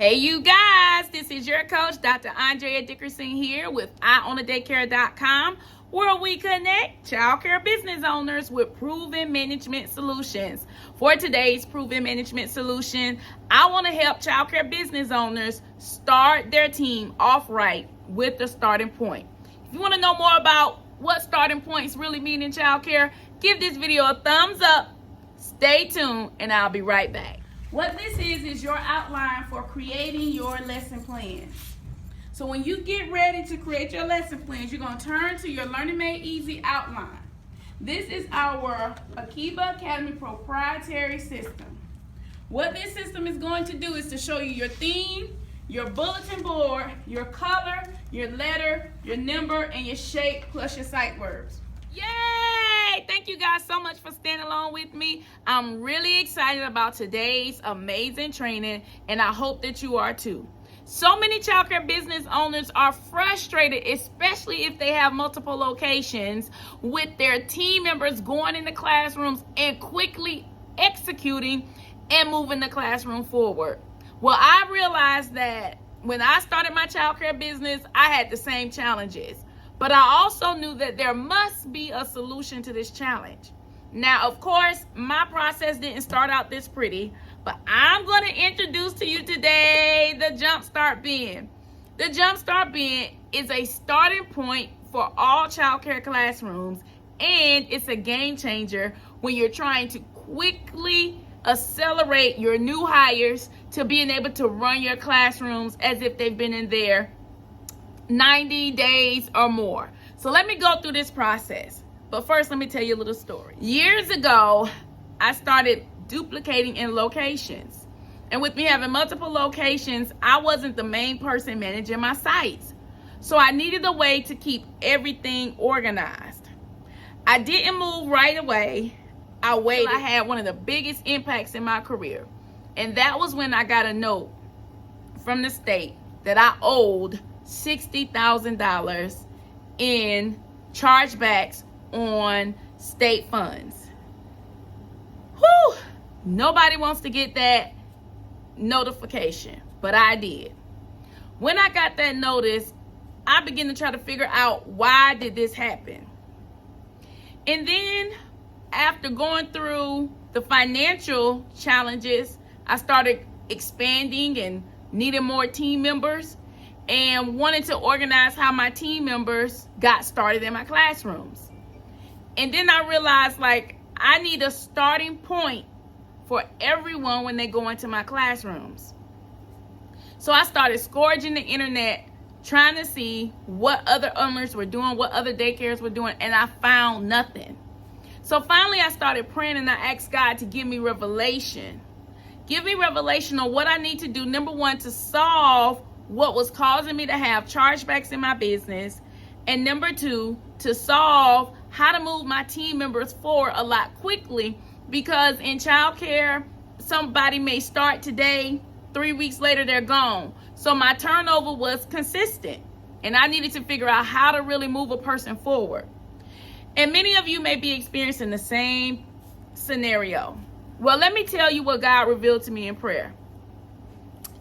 Hey you guys, this is your coach, Dr. Andrea Dickerson here with IOwnADaycare.com, where we connect childcare business owners with proven management solutions. For today's proven management solution, I want to help childcare business owners start their team off right with the starting point. If you want to know more about what starting points really mean in childcare, give this video a thumbs up, stay tuned, and I'll be right back. What this is your outline for creating your lesson plans. So when you get ready to create your lesson plans, you're going to turn to your Learning Made Easy outline. This is our Akiba Academy proprietary system. What this system is going to do is to show you your theme, your bulletin board, your color, your letter, your number, and your shape, plus your sight words. Yay! Thank you guys so much for staying along with me. I'm really excited about today's amazing training, and I hope that you are too. So many childcare business owners are frustrated, especially if they have multiple locations, with their team members going into classrooms and quickly executing and moving the classroom forward. Well, I realized that when I started my childcare business, I had the same challenges. But I also knew that there must be a solution to this challenge. Now, of course, my process didn't start out this pretty, but I'm going to introduce to you today the Jumpstart bin. The Jumpstart bin is a starting point for all childcare classrooms, and it's a game changer when you're trying to quickly accelerate your new hires to being able to run your classrooms as if they've been in there 90 days or more. So let me go through this process. But first, let me tell you a little story. Years ago, I started duplicating in locations. And with me having multiple locations, I wasn't the main person managing my sites. So I needed a way to keep everything organized. I didn't move right away. I waited. I had one of the biggest impacts in my career. And that was when I got a note from the state that I owed $60,000 in chargebacks on state funds. Whew! Nobody wants to get that notification, but I did. When I got that notice, I began to try to figure out why did this happen. And then after going through the financial challenges, I started expanding and needing more team members, and wanted to organize how my team members got started in my classrooms. And then I realized, I need a starting point for everyone when they go into my classrooms. So I started scourging the internet, trying to see what other owners were doing, what other daycares were doing, and I found nothing. So finally I started praying, and I asked God to give me revelation. Give me revelation on what I need to do, number one, to solve what was causing me to have chargebacks in my business, and number two, to solve how to move my team members forward a lot quickly, because in childcare, somebody may start today, 3 weeks later they're gone. So my turnover was consistent, and I needed to figure out how to really move a person forward. And many of you may be experiencing the same scenario. Well, let me tell you what God revealed to me in prayer.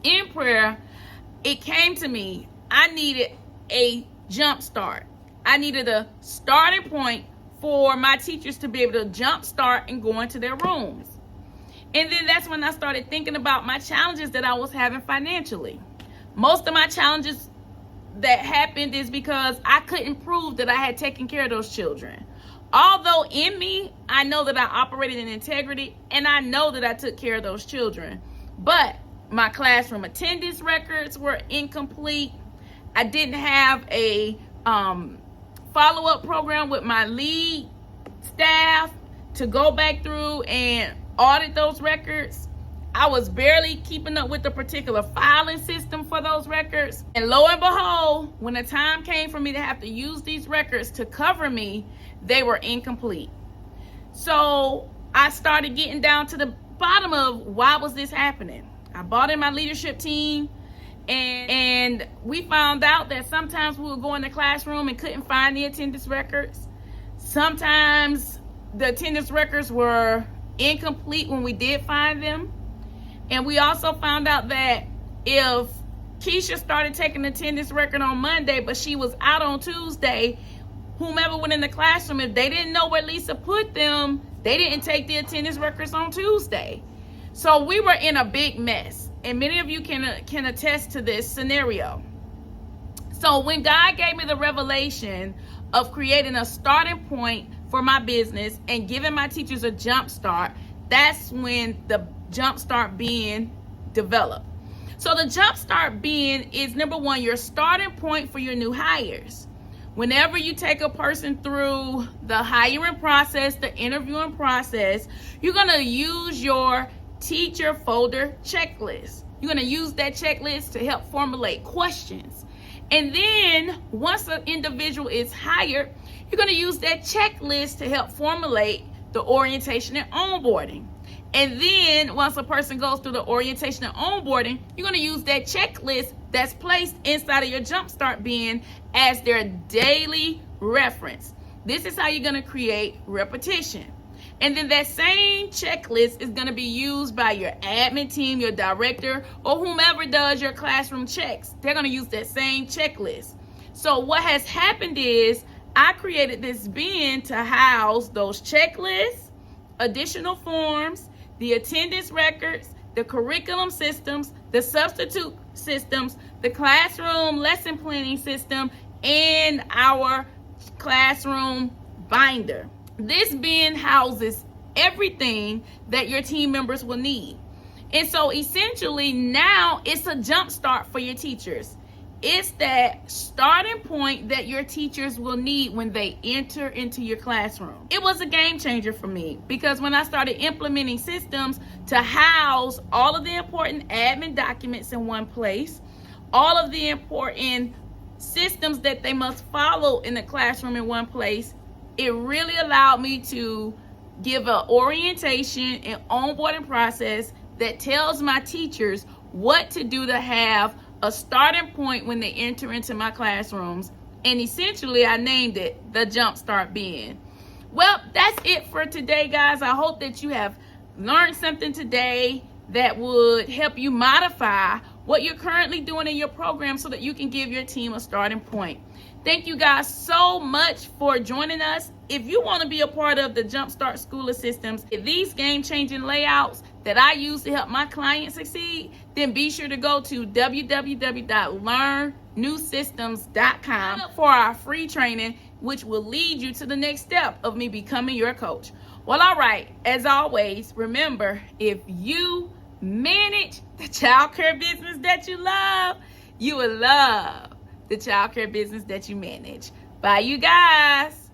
In prayer, it came to me, I needed a jump start. I needed a starting point for my teachers to be able to jump start and go into their rooms. And then that's when I started thinking about my challenges that I was having financially. Most of my challenges that happened is because I couldn't prove that I had taken care of those children. Although in me, I know that I operated in integrity, and I know that I took care of those children. But my classroom attendance records were incomplete. I didn't have a follow-up program with my lead staff to go back through and audit those records. I was barely keeping up with the particular filing system for those records. And lo and behold, when the time came for me to have to use these records to cover me, they were incomplete. So I started getting down to the bottom of why was this happening. I brought in my leadership team, and we found out that sometimes we would go in the classroom and couldn't find the attendance records. Sometimes the attendance records were incomplete when we did find them. And we also found out that if Keisha started taking attendance record on Monday, but she was out on Tuesday, whomever went in the classroom, if they didn't know where Lisa put them, they didn't take the attendance records on Tuesday. So we were in a big mess. And many of you can attest to this scenario. So when God gave me the revelation of creating a starting point for my business and giving my teachers a jump start, that's when the jump start being developed. So the jump start being is, number one, your starting point for your new hires. Whenever you take a person through the hiring process, the interviewing process, you're going to use your teacher folder checklist. You're going to use that checklist to help formulate questions. And then once an individual is hired, you're going to use that checklist to help formulate the orientation and onboarding. And then once a person goes through the orientation and onboarding, you're going to use that checklist that's placed inside of your Jumpstart bin as their daily reference. This is how you're going to create repetition. And then that same checklist is going to be used by your admin team, your director, or whomever does your classroom checks. They're going to use that same checklist. So what has happened is I created this bin to house those checklists, additional forms, the attendance records, the curriculum systems, the substitute systems, the classroom lesson planning system, and our classroom binder. This bin houses everything that your team members will need. And so essentially now it's a jump start for your teachers. It's that starting point that your teachers will need when they enter into your classroom. It was a game changer for me because when I started implementing systems to house all of the important admin documents in one place, all of the important systems that they must follow in the classroom in one place, it really allowed me to give an orientation and onboarding process that tells my teachers what to do to have a starting point when they enter into my classrooms. And essentially I named it the Jumpstart bin. Well, that's it for today, guys. I hope that you have learned something today that would help you modify what you're currently doing in your program so that you can give your team a starting point. Thank you guys so much for joining us. If you want to be a part of the Jumpstart School of Systems, these game-changing layouts that I use to help my clients succeed, then be sure to go to www.learnnewsystems.com for our free training, which will lead you to the next step of me becoming your coach. Well, all right, as always, remember, if you manage the childcare business that you love, you will love the childcare business that you manage. Bye, you guys.